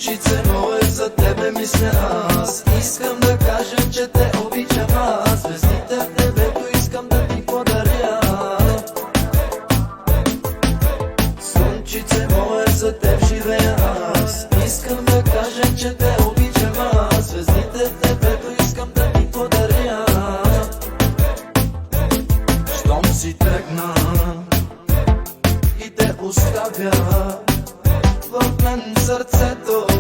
Слънчице мое, за тебе мисля аз. Искам да кажа, че те обичам аз. Звездите в небето искам да ти подаря. Слънчице мое, за теб живея аз. Искам да кажа, че те обичам аз. Звездите в небето искам да ти подаря. Щом си тръгна и те оставя в мен сърцето